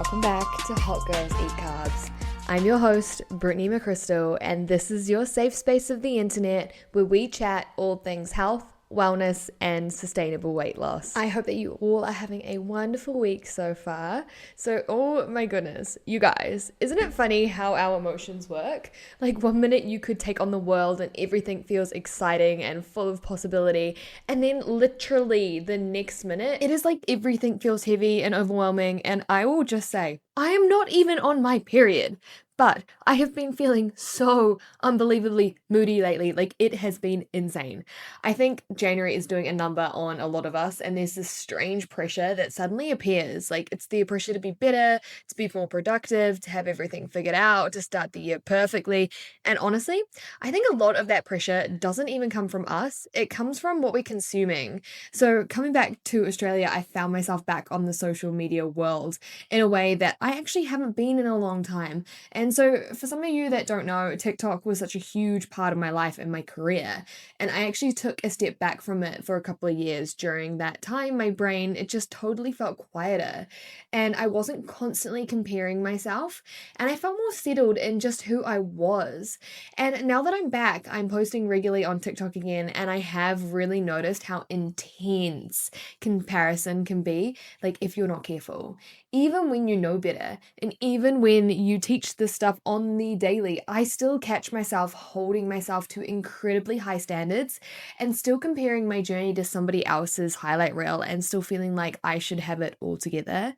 welcome back to Hot Girls Eat Carbs. I'm your host, Brittany McChrystal, and this is your safe space of the internet where we chat all things health, wellness, and sustainable weight loss. I hope that you all are having a wonderful week so far. So, oh my goodness, you guys, isn't it funny how our emotions work? Like one minute you could take on the world and everything feels exciting and full of possibility, and then literally the next minute, it is like everything feels heavy and overwhelming, and I will just say, I am not even on my period. But I have been feeling so unbelievably moody lately. Like, it has been insane. I think January is doing a number on a lot of us, and there's this strange pressure that suddenly appears. Like, it's the pressure to be better, to be more productive, to have everything figured out, to start the year perfectly. And honestly, I think a lot of that pressure doesn't even come from us. It comes from what we're consuming. So coming back to Australia, I found myself back on the social media world in a way that I actually haven't been in a long time. And so for some of you that don't know, TikTok was such a huge part of my life and my career. And I actually took a step back from it for a couple of years. During that time, my brain, it just totally felt quieter. And I wasn't constantly comparing myself. And I felt more settled in just who I was. And now that I'm back, I'm posting regularly on TikTok again. And I have really noticed how intense comparison can be, like if you're not careful. Even when you know better, and even when you teach this stuff on the daily, I still catch myself holding myself to incredibly high standards and still comparing my journey to somebody else's highlight reel and still feeling like I should have it all together.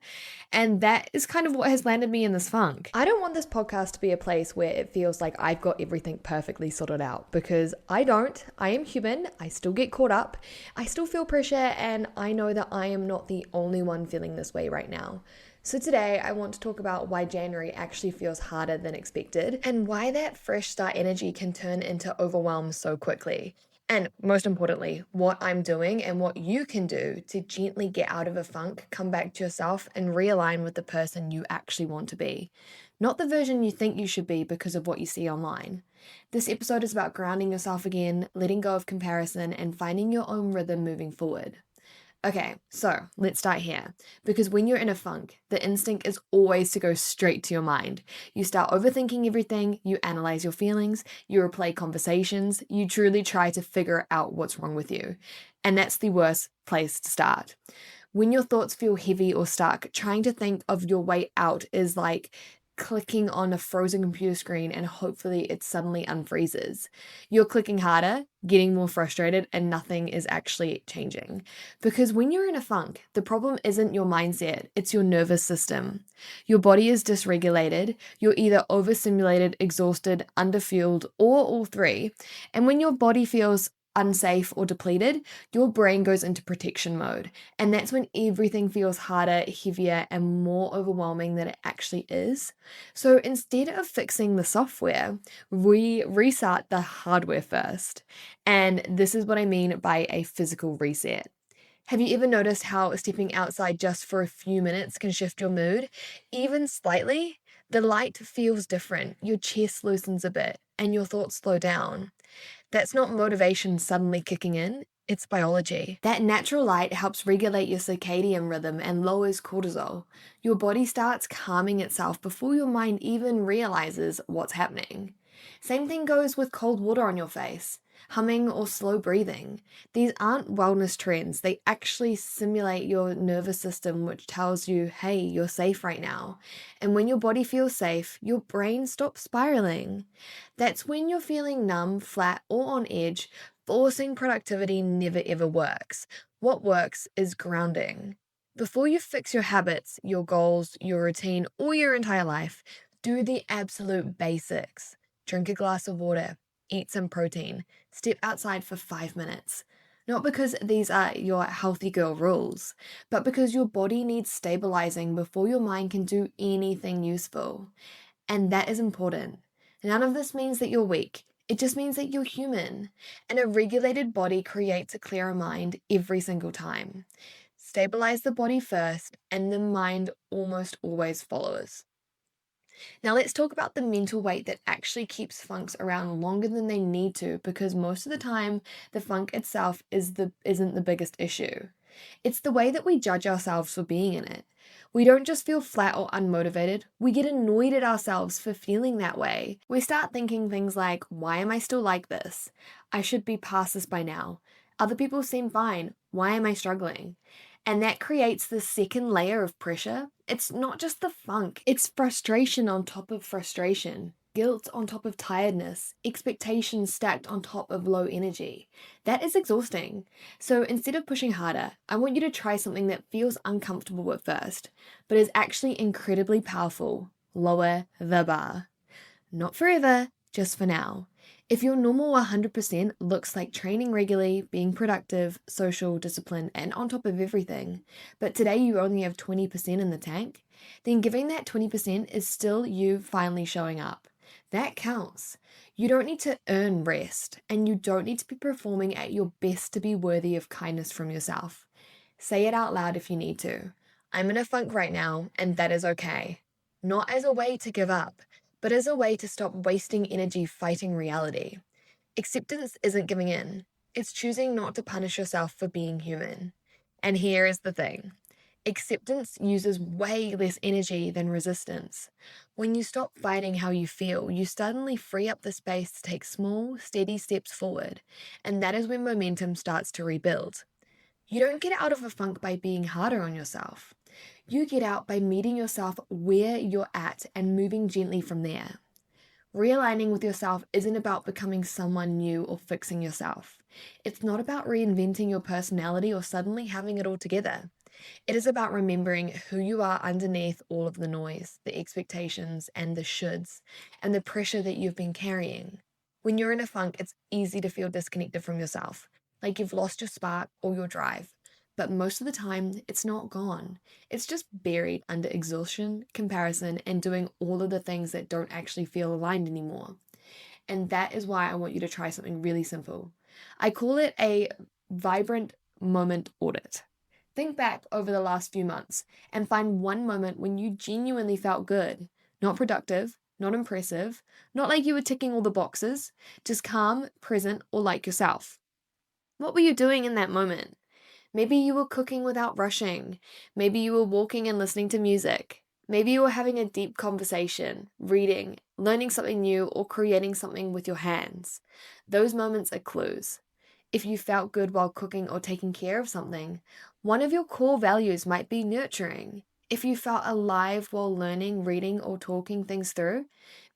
And that is kind of what has landed me in this funk. I don't want this podcast to be a place where it feels like I've got everything perfectly sorted out, because I don't. I am human. I still get caught up. I still feel pressure, and I know that I am not the only one feeling this way right now. So today I want to talk about why January actually feels harder than expected, and why that fresh start energy can turn into overwhelm so quickly. And most importantly, what I'm doing and what you can do to gently get out of a funk, come back to yourself, and realign with the person you actually want to be. Not the version you think you should be because of what you see online. This episode is about grounding yourself again, letting go of comparison, and finding your own rhythm moving forward. Okay, so let's start here. Because when you're in a funk, the instinct is always to go straight to your mind. You start overthinking everything, you analyze your feelings, you replay conversations, you truly try to figure out what's wrong with you. And that's the worst place to start. When your thoughts feel heavy or stuck, trying to think of your way out is like clicking on a frozen computer screen and hopefully it suddenly unfreezes. You're clicking harder, getting more frustrated, and nothing is actually changing. Because when you're in a funk, the problem isn't your mindset, it's your nervous system. Your body is dysregulated, you're either overstimulated, exhausted, underfueled, or all three. And when your body feels unsafe or depleted, your brain goes into protection mode. And that's when everything feels harder, heavier, and more overwhelming than it actually is. So instead of fixing the software, we restart the hardware first. And this is what I mean by a physical reset. Have you ever noticed how stepping outside just for a few minutes can shift your mood? Even slightly, the light feels different, your chest loosens a bit, and your thoughts slow down. That's not motivation suddenly kicking in, it's biology. That natural light helps regulate your circadian rhythm and lowers cortisol. Your body starts calming itself before your mind even realizes what's happening. Same thing goes with cold water on your face, humming, or slow breathing. These aren't wellness trends, they actually simulate your nervous system, which tells you, hey, you're safe right now. And when your body feels safe, your brain stops spiraling. That's when you're feeling numb, flat, or on edge. Forcing productivity never ever works. What works is grounding. Before you fix your habits, your goals, your routine, or your entire life, do the absolute basics. Drink a glass of water, eat some protein, step outside for 5 minutes. Not because these are your healthy girl rules, but because your body needs stabilizing before your mind can do anything useful. And that is important. None of this means that you're weak. It just means that you're human. And a regulated body creates a clearer mind every single time. Stabilize the body first, and the mind almost always follows. Now let's talk about the mental weight that actually keeps funks around longer than they need to, because most of the time the funk itself isn't the biggest issue. It's the way that we judge ourselves for being in it. We don't just feel flat or unmotivated, we get annoyed at ourselves for feeling that way. We start thinking things like, why am I still like this? I should be past this by now. Other people seem fine. Why am I struggling? And that creates this second layer of pressure. It's not just the funk, it's frustration on top of frustration, guilt on top of tiredness, expectations stacked on top of low energy. That is exhausting. So instead of pushing harder, I want you to try something that feels uncomfortable at first, but is actually incredibly powerful. Lower the bar. Not forever, just for now. If your normal 100% looks like training regularly, being productive, social, disciplined, and on top of everything, but today you only have 20% in the tank, then giving that 20% is still you finally showing up. That counts. You don't need to earn rest, and you don't need to be performing at your best to be worthy of kindness from yourself. Say it out loud if you need to. I'm in a funk right now, and that is okay. Not as a way to give up, but as a way to stop wasting energy fighting reality. Acceptance isn't giving in, it's choosing not to punish yourself for being human. And here is the thing. Acceptance uses way less energy than resistance. When you stop fighting how you feel, you suddenly free up the space to take small, steady steps forward, and that is when momentum starts to rebuild. You don't get out of a funk by being harder on yourself. You get out by meeting yourself where you're at and moving gently from there. Realigning with yourself isn't about becoming someone new or fixing yourself. It's not about reinventing your personality or suddenly having it all together. It is about remembering who you are underneath all of the noise, the expectations, and the shoulds, and the pressure that you've been carrying. When you're in a funk, it's easy to feel disconnected from yourself, like you've lost your spark or your drive. But most of the time, it's not gone. It's just buried under exhaustion, comparison, and doing all of the things that don't actually feel aligned anymore. And that is why I want you to try something really simple. I call it a vibrant moment audit. Think back over the last few months and find one moment when you genuinely felt good, not productive, not impressive, not like you were ticking all the boxes, just calm, present, or like yourself. What were you doing in that moment? Maybe you were cooking without rushing. Maybe you were walking and listening to music. Maybe you were having a deep conversation, reading, learning something new, or creating something with your hands. Those moments are clues. If you felt good while cooking or taking care of something, one of your core values might be nurturing. If you felt alive while learning, reading, or talking things through,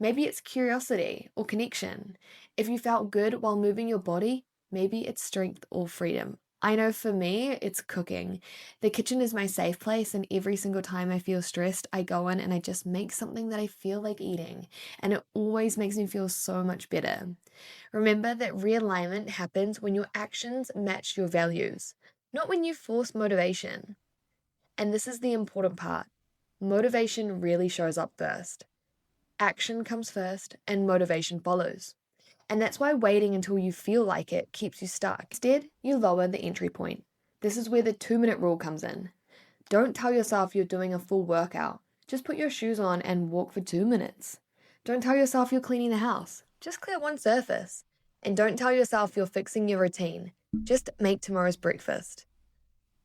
maybe it's curiosity or connection. If you felt good while moving your body, maybe it's strength or freedom. I know for me, it's cooking. The kitchen is my safe place, and every single time I feel stressed, I go in and I just make something that I feel like eating, and it always makes me feel so much better. Remember that realignment happens when your actions match your values, not when you force motivation. And this is the important part. Motivation really shows up first. Action comes first, and motivation follows. And that's why waiting until you feel like it keeps you stuck. Instead, you lower the entry point. This is where the 2-minute rule comes in. Don't tell yourself you're doing a full workout. Just put your shoes on and walk for 2 minutes. Don't tell yourself you're cleaning the house. Just clear one surface. And don't tell yourself you're fixing your routine. Just make tomorrow's breakfast.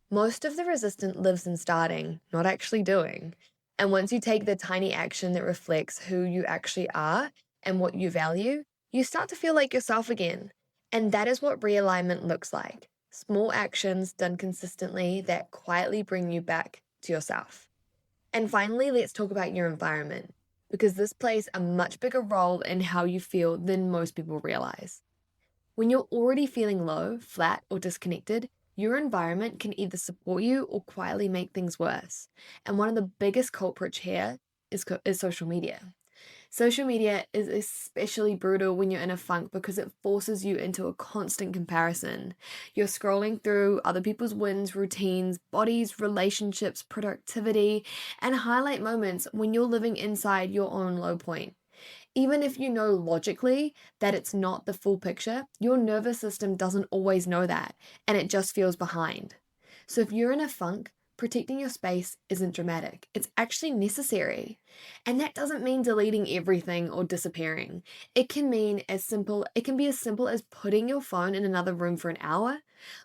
Most of the resistance lives in starting, not actually doing. And once you take the tiny action that reflects who you actually are and what you value, you start to feel like yourself again. And that is what realignment looks like. Small actions done consistently that quietly bring you back to yourself. And finally, let's talk about your environment, because this plays a much bigger role in how you feel than most people realize. When you're already feeling low, flat, or disconnected, your environment can either support you or quietly make things worse. And one of the biggest culprits here is social media. Social media is especially brutal when you're in a funk because it forces you into a constant comparison. You're scrolling through other people's wins, routines, bodies, relationships, productivity, and highlight moments when you're living inside your own low point. Even if you know logically that it's not the full picture, your nervous system doesn't always know that, and it just feels behind. So if you're in a funk, protecting your space isn't dramatic. It's actually necessary. And that doesn't mean deleting everything or disappearing. It can be as simple as putting your phone in another room for an hour,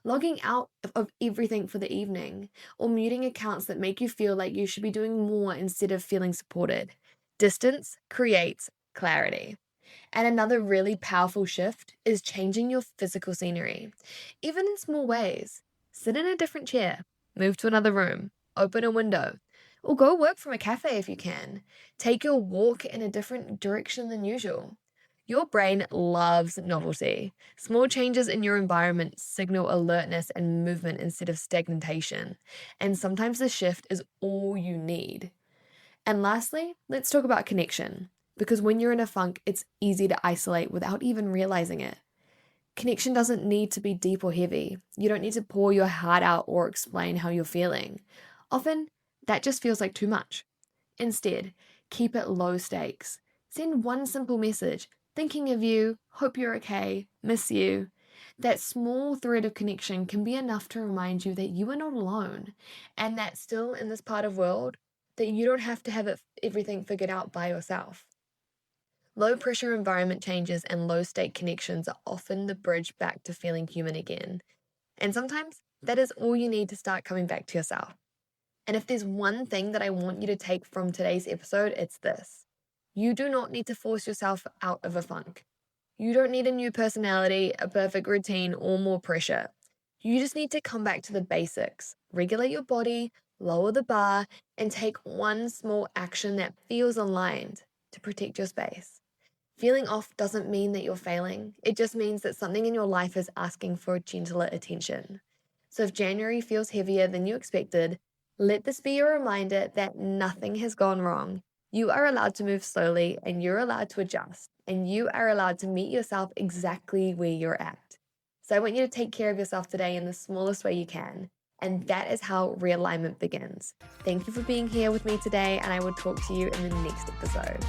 logging out of everything for the evening, or muting accounts that make you feel like you should be doing more instead of feeling supported. Distance creates clarity. And another really powerful shift is changing your physical scenery, even in small ways. Sit in a different chair, move to another room, open a window, or go work from a cafe if you can. Take your walk in a different direction than usual. Your brain loves novelty. Small changes in your environment signal alertness and movement instead of stagnation. And sometimes the shift is all you need. And lastly, let's talk about connection. Because when you're in a funk, it's easy to isolate without even realizing it. Connection doesn't need to be deep or heavy. You don't need to pour your heart out or explain how you're feeling. Often, that just feels like too much. Instead, keep it low stakes. Send one simple message, thinking of you, hope you're okay, miss you. That small thread of connection can be enough to remind you that you are not alone, and that still in this part of world, that you don't have to have everything figured out by yourself. Low pressure environment changes and low stake connections are often the bridge back to feeling human again. And sometimes that is all you need to start coming back to yourself. And if there's one thing that I want you to take from today's episode, it's this. You do not need to force yourself out of a funk. You don't need a new personality, a perfect routine, or more pressure. You just need to come back to the basics. Regulate your body, lower the bar, and take one small action that feels aligned to protect your space. Feeling off doesn't mean that you're failing. It just means that something in your life is asking for gentler attention. So if January feels heavier than you expected, let this be a reminder that nothing has gone wrong. You are allowed to move slowly, and you're allowed to adjust, and you are allowed to meet yourself exactly where you're at. So I want you to take care of yourself today in the smallest way you can. And that is how realignment begins. Thank you for being here with me today, and I will talk to you in the next episode.